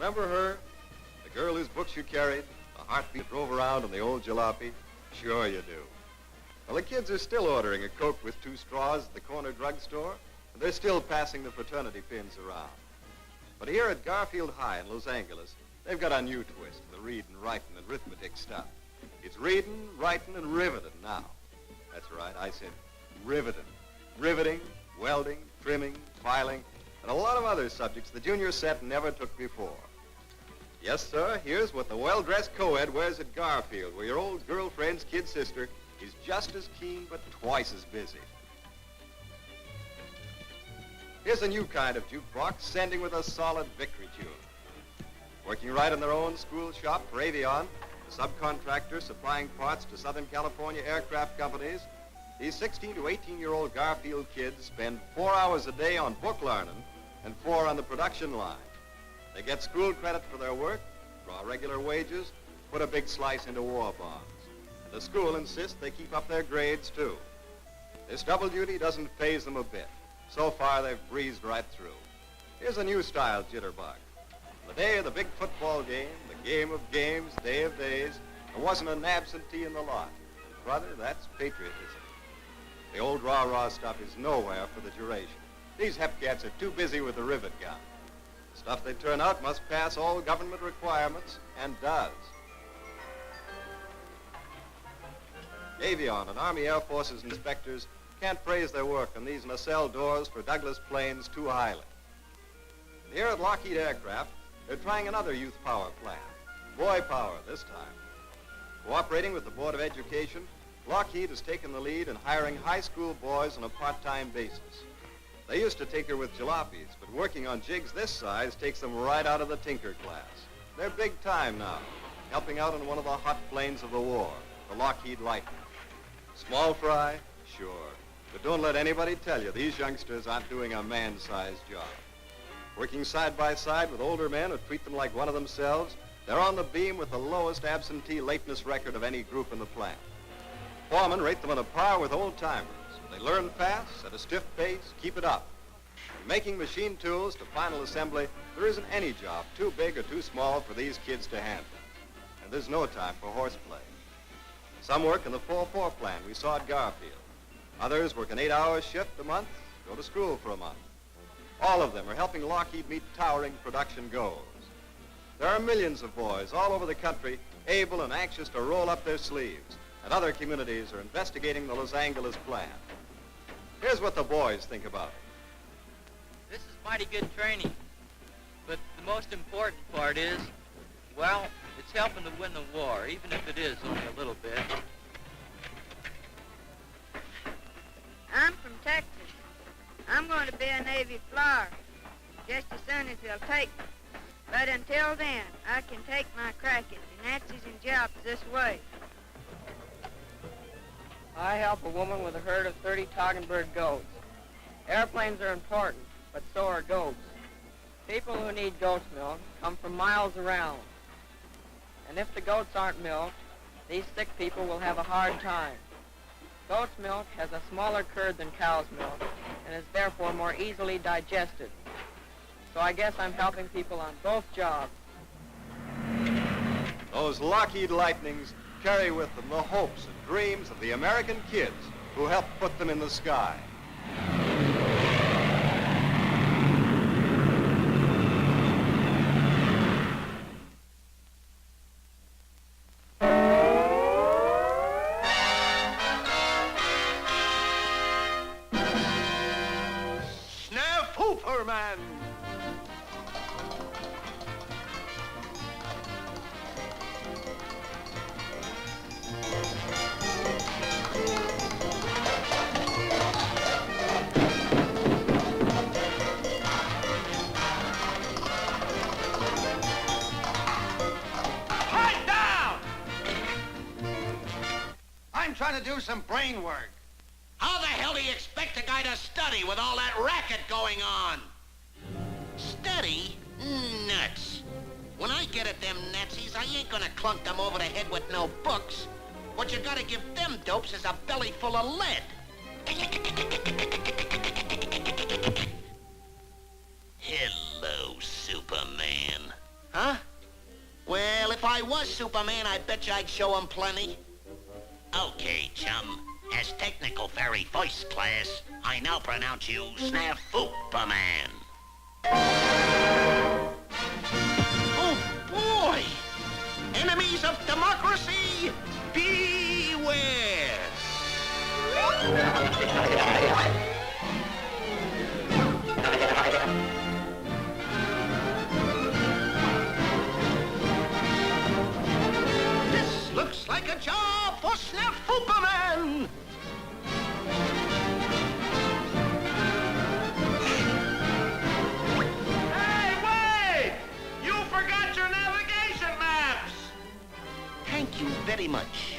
Remember her? The girl whose books you carried, the heartbeat that drove around in the old jalopy? Sure you do. Well, the kids are still ordering a Coke with 2 straws at the corner drugstore, and they're still passing the fraternity pins around. But here at Garfield High in Los Angeles, they've got a new twist, the reading, writing, and arithmetic stuff. It's reading, writing, and riveting now. That's right, I said riveting. Riveting, welding, trimming, filing, and a lot of other subjects the junior set never took before. Yes, sir, here's what the well-dressed co-ed wears at Garfield, where your old girlfriend's kid sister is just as keen but twice as busy. Here's a new kind of jukebox, sending with a solid victory tune. Working right in their own school shop for Avion, the subcontractor supplying parts to Southern California aircraft companies, these 16 to 18-year-old Garfield kids spend 4 hours a day on book learning and 4 on the production line. They get school credit for their work, draw regular wages, put a big slice into war bonds. And the school insists they keep up their grades, too. This double duty doesn't faze them a bit. So far, they've breezed right through. Here's a new style jitterbug. The day of the big football game, the game of games, day of days, there wasn't an absentee in the lot. Brother, that's patriotism. The old rah-rah stuff is nowhere for the duration. These hepcats are too busy with the rivet gun. The stuff they turn out must pass all government requirements, and does. Avion and Army Air Forces inspectors can't praise their work on these nacelle doors for Douglas planes too highly. And here at Lockheed Aircraft, they're trying another youth power plan. Boy power this time. Cooperating with the Board of Education, Lockheed has taken the lead in hiring high school boys on a part-time basis. They used to tinker with jalopies, but working on jigs this size takes them right out of the tinker class. They're big time now, helping out on one of the hot planes of the war, the Lockheed Lightning. Small fry? Sure. But don't let anybody tell you these youngsters aren't doing a man-sized job. Working side by side with older men who treat them like one of themselves, they're on the beam with the lowest absentee lateness record of any group in the plant. Foremen rate them on a par with old-timers. They learn fast, at a stiff pace, keep it up. From making machine tools to final assembly, there isn't any job too big or too small for these kids to handle. And there's no time for horseplay. Some work in the 4-4 plan we saw at Garfield. Others work an 8-hour shift a month, go to school for a month. All of them are helping Lockheed meet towering production goals. There are millions of boys all over the country able and anxious to roll up their sleeves, and other communities are investigating the Los Angeles plan. Here's what the boys think about it. This is mighty good training, but the most important part is, well, it's helping to win the war, even if it is only a little bit. I'm from Texas. I'm going to be a Navy flyer, just as soon as they'll take me. But until then, I can take my crack at the Nazis and Japs this way. I help a woman with a herd of 30 Toggenburg goats. Airplanes are important, but so are goats. People who need goat's milk come from miles around. And if the goats aren't milked, these sick people will have a hard time. Goat's milk has a smaller curd than cow's milk and is therefore more easily digested. So I guess I'm helping people on both jobs. Those Lockheed Lightnings carry with them the hopes and dreams of the American kids who helped put them in the sky. Snafu, man! I'm trying to do some brain work. How the hell do you expect a guy to study with all that racket going on? Study? Nuts. When I get at them Nazis, I ain't gonna clunk them over the head with no books. What you gotta give them dopes is a belly full of lead. Hello, Superman. Huh? Well, if I was Superman, I bet you I'd show him plenty. Okay, chum. As technical fairy first class, I now pronounce you Snafu-man. Oh, boy! Enemies of democracy, beware! This looks like a job for Snafu-man! Hey, wait! You forgot your navigation maps! Thank you very much.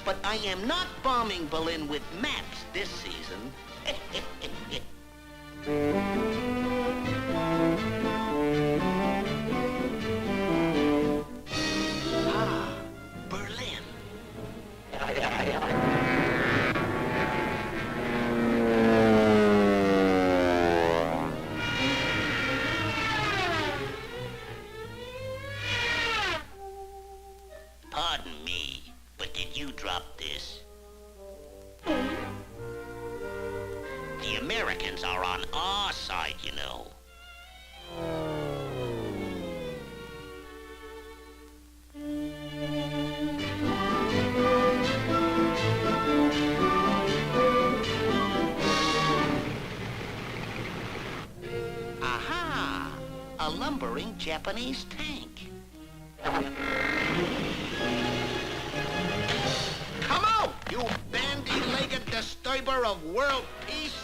But I am not bombing Berlin with maps this season. Ah, Berlin. Pardon me, but did you drop this? The Americans are on our side, you know. Aha! A lumbering Japanese tank. Come out, you bandy-legged disturber of world peace!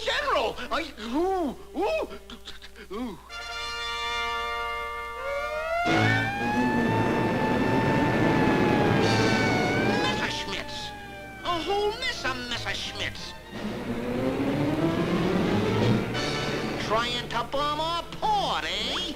General! Ooh. Messerschmitts! A whole mess of Messerschmitts! Trying to bomb our port, eh?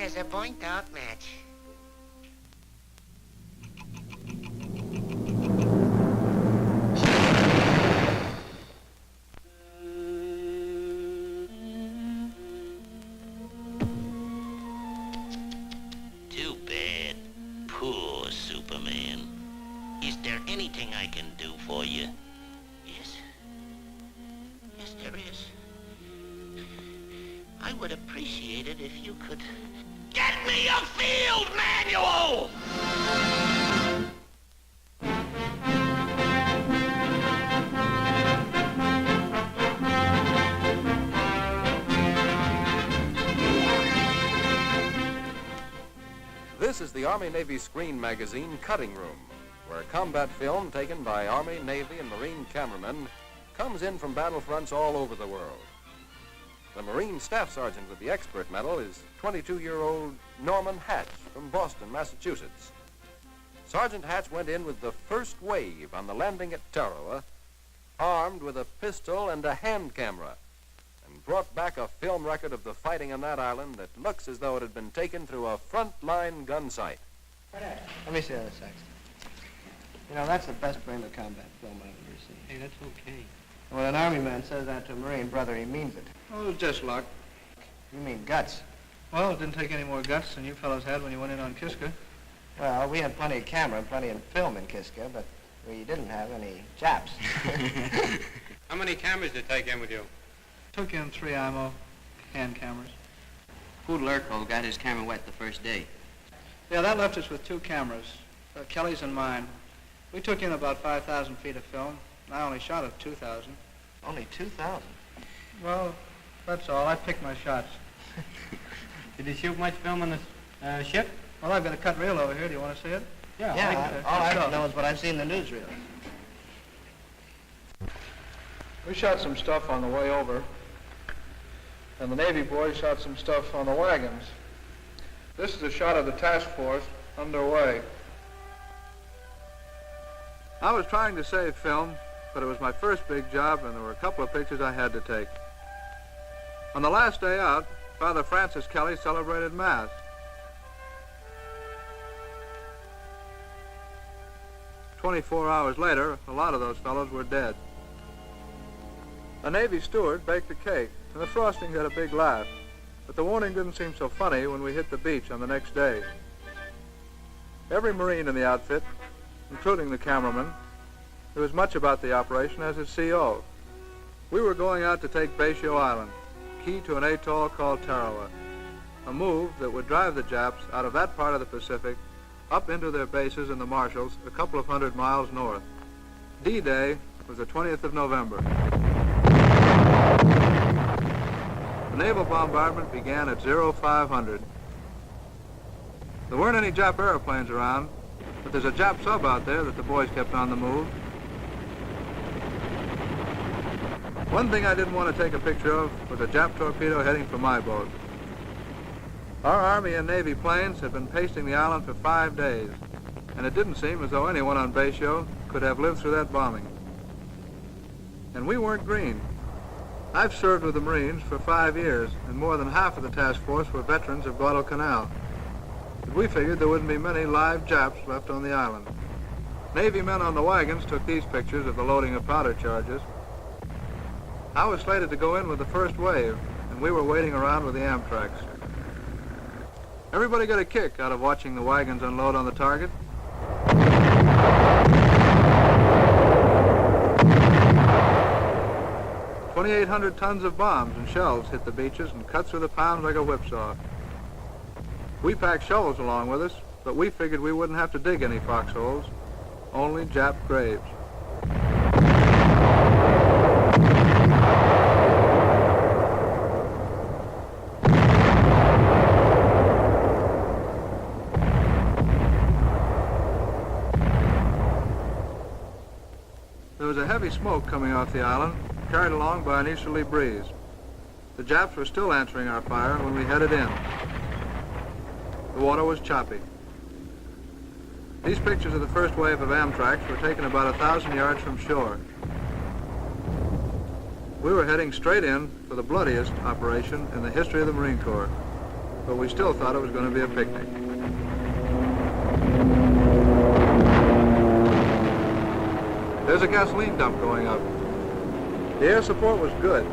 As a burnt-out match. Too bad. Poor Superman. Is there anything I can do for you? Yes? Yes, there is. I would appreciate it if you could... Get me a field manual! This is the Army-Navy Screen Magazine Cutting Room, where combat film taken by Army, Navy, and Marine cameramen comes in from battlefronts all over the world. The Marine Staff Sergeant with the Expert Medal is 22-year-old Norman Hatch from Boston, Massachusetts. Sergeant Hatch went in with the first wave on the landing at Tarawa, armed with a pistol and a hand camera, and brought back a film record of the fighting on that island that looks as though it had been taken through a front-line gun sight. Let me see that, Saxton. You know, that's the best brand of combat film I've ever seen. Hey, that's okay. When an Army man says that to a Marine brother, he means it. Oh, it was just luck. You mean guts. Well, it didn't take any more guts than you fellows had when you went in on Kiska. Well, we had plenty of camera and plenty of film in Kiska, but we didn't have any chaps. How many cameras did you take in with you? Took in 3 IMO hand cameras. Poodle Urkel got his camera wet the first day. Yeah, that left us with 2 cameras, Kelly's and mine. We took in about 5,000 feet of film. I only shot at 2,000. Only 2,000? Well, that's all. I picked my shots. Did you shoot much film on the ship? Well, I've got a cut reel over here. Do you want to see it? Yeah, all I don't know is what I've seen in the newsreel. We shot some stuff on the way over, and the Navy boys shot some stuff on the wagons. This is a shot of the task force underway. I was trying to save film, but it was my first big job, and there were a couple of pictures I had to take. On the last day out, Father Francis Kelly celebrated Mass. "24 hours later, a lot of those fellows were dead. A Navy steward baked a cake, and the frosting had a big laugh, but the warning didn't seem so funny when we hit the beach on the next day. Every Marine in the outfit, including the cameraman, knew as much about the operation as his CO. We were going out to take Basio Island, key to an atoll called Tarawa, a move that would drive the Japs out of that part of the Pacific up into their bases in the Marshalls a couple of 100 miles north. D-Day was the 20th of November. The naval bombardment began at 0500. There weren't any Jap airplanes around, but there's a Jap sub out there that the boys kept on the move. One thing I didn't want to take a picture of was a Jap torpedo heading for my boat. Our Army and Navy planes had been pasting the island for 5 days, and it didn't seem as though anyone on Basio could have lived through that bombing. And we weren't green. I've served with the Marines for 5 years, and more than half of the task force were veterans of Guadalcanal. But we figured there wouldn't be many live Japs left on the island. Navy men on the wagons took these pictures of the loading of powder charges. I was slated to go in with the first wave, and we were waiting around with the Amtraks. Everybody got a kick out of watching the wagons unload on the target. "2,800 tons of bombs and shells hit the beaches and cut through the pounds like a whipsaw. We packed shovels along with us, but we figured we wouldn't have to dig any foxholes, only Jap graves. There was a heavy smoke coming off the island, carried along by an easterly breeze. The Japs were still answering our fire when we headed in. The water was choppy. These pictures of the first wave of Amtraks were taken about 1,000 yards from shore. We were heading straight in for the bloodiest operation in the history of the Marine Corps, but we still thought it was going to be a picnic. There's a gasoline dump going up. The air support was good.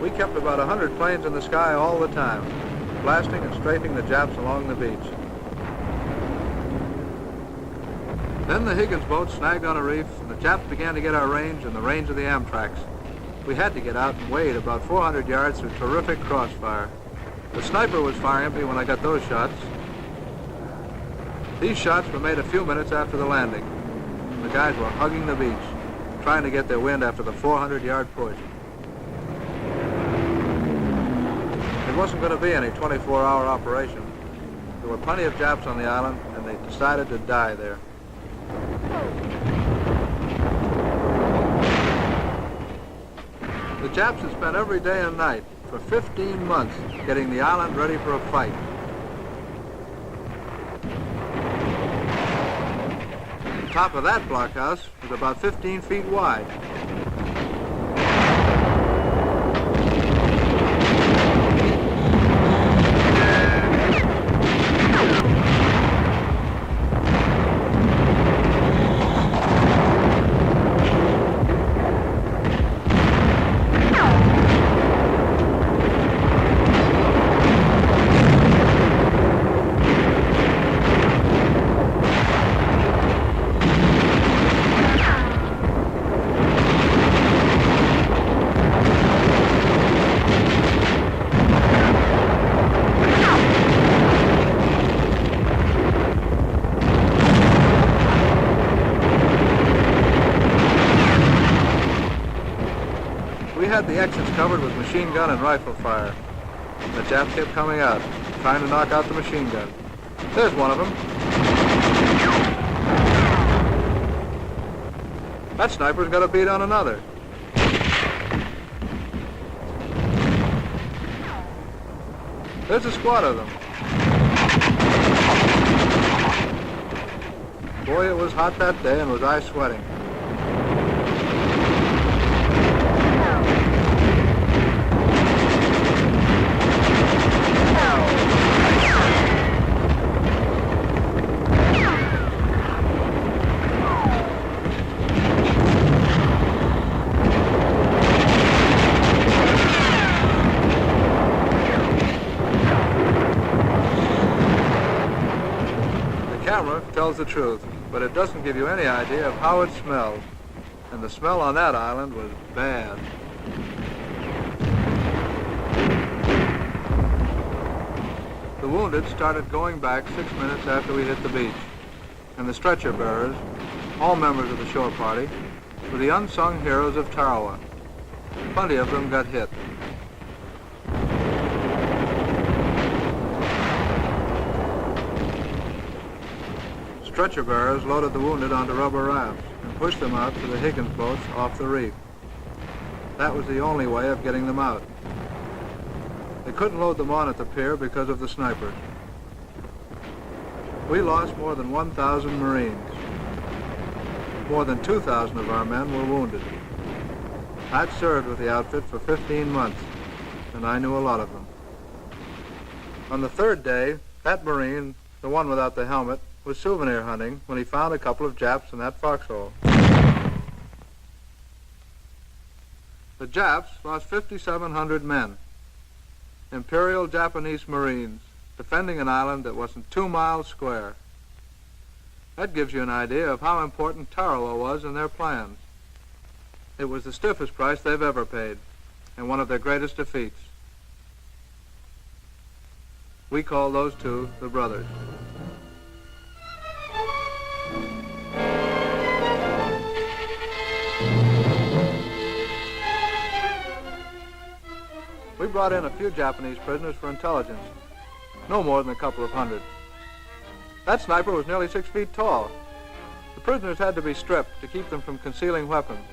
We kept about 100 planes in the sky all the time, blasting and strafing the Japs along the beach. Then the Higgins boat snagged on a reef, and the Japs began to get our range and the range of the Amtraks. We had to get out and wade about 400 yards through terrific crossfire. The sniper was firing at me when I got those shots. These shots were made a few minutes after the landing. The guys were hugging the beach, trying to get their wind after the 400-yard push. It wasn't going to be any 24-hour operation. There were plenty of Japs on the island, and they decided to die there. The Japs had spent every day and night for 15 months getting the island ready for a fight. The top of that blockhouse was about 15 feet wide. We had the exits covered with machine gun and rifle fire. The Japs kept coming out, trying to knock out the machine gun. There's one of them. That sniper's got a bead on another. There's a squad of them. Boy, it was hot that day, and was I sweating. Tells the truth, but it doesn't give you any idea of how it smells. And the smell on that island was bad. The wounded started going back 6 minutes after we hit the beach. And the stretcher bearers, all members of the shore party, were the unsung heroes of Tarawa. Plenty of them got hit. Stretcher bearers loaded the wounded onto rubber rafts and pushed them out to the Higgins boats off the reef. That was the only way of getting them out. They couldn't load them on at the pier because of the snipers. We lost more than 1,000 Marines. More than 2,000 of our men were wounded. I'd served with the outfit for 15 months, and I knew a lot of them. On the third day, that Marine, the one without the helmet, was souvenir hunting when he found a couple of Japs in that foxhole. The Japs lost 5,700 men, Imperial Japanese Marines, defending an island that wasn't 2 miles square. That gives you an idea of how important Tarawa was in their plans. It was the stiffest price they've ever paid, and one of their greatest defeats. We call those two the brothers. We brought in a few Japanese prisoners for intelligence, no more than a couple of hundred. That sniper was nearly 6 feet tall. The prisoners had to be stripped to keep them from concealing weapons,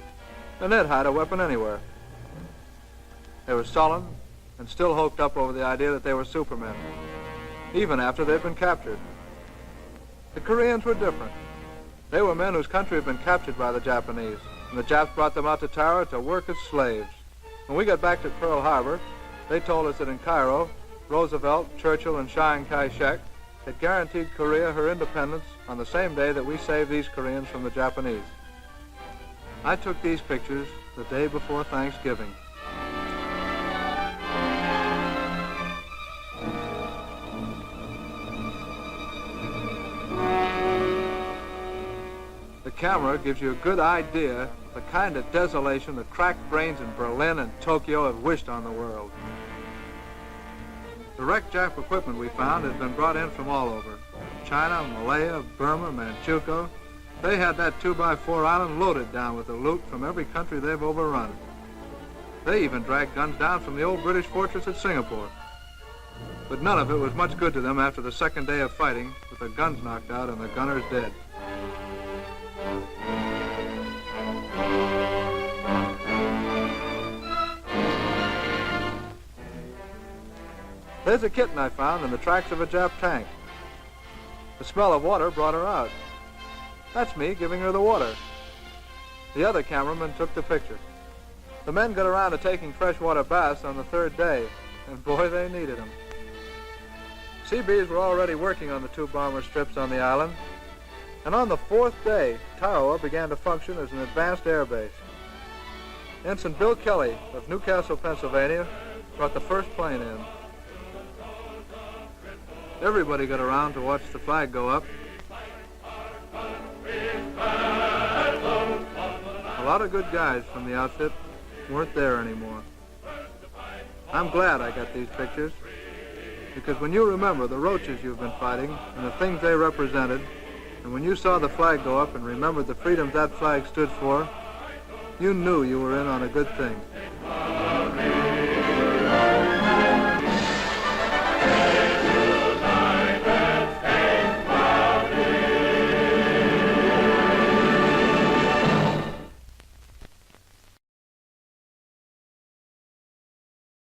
and they'd hide a weapon anywhere. They were sullen and still hoped up over the idea that they were supermen, even after they'd been captured. The Koreans were different. They were men whose country had been captured by the Japanese, and the Japs brought them out to Tarawa to work as slaves. When we got back to Pearl Harbor, they told us that in Cairo, Roosevelt, Churchill, and Chiang Kai-shek had guaranteed Korea her independence on the same day that we saved these Koreans from the Japanese. I took these pictures the day before Thanksgiving. The camera gives you a good idea of the kind of desolation the cracked brains in Berlin and Tokyo have wished on the world. The wrecked Jap equipment we found had been brought in from all over. China, Malaya, Burma, Manchukuo. They had that 2x4 island loaded down with the loot from every country they've overrun. They even dragged guns down from the old British fortress at Singapore. But none of it was much good to them after the second day of fighting, with the guns knocked out and the gunners dead. There's a kitten I found in the tracks of a Jap tank. The smell of water brought her out. That's me giving her the water. The other cameraman took the picture. The men got around to taking freshwater baths on the third day, and boy, they needed them. Seabees were already working on the 2 bomber strips on the island, and on the 4th day, Tarawa began to function as an advanced air base. Ensign Bill Kelly of Newcastle, Pennsylvania, brought the first plane in. Everybody got around to watch the flag go up. A lot of good guys from the outfit weren't there anymore. I'm glad I got these pictures, because when you remember the roaches you've been fighting and the things they represented, and when you saw the flag go up and remembered the freedoms that flag stood for, you knew you were in on a good thing.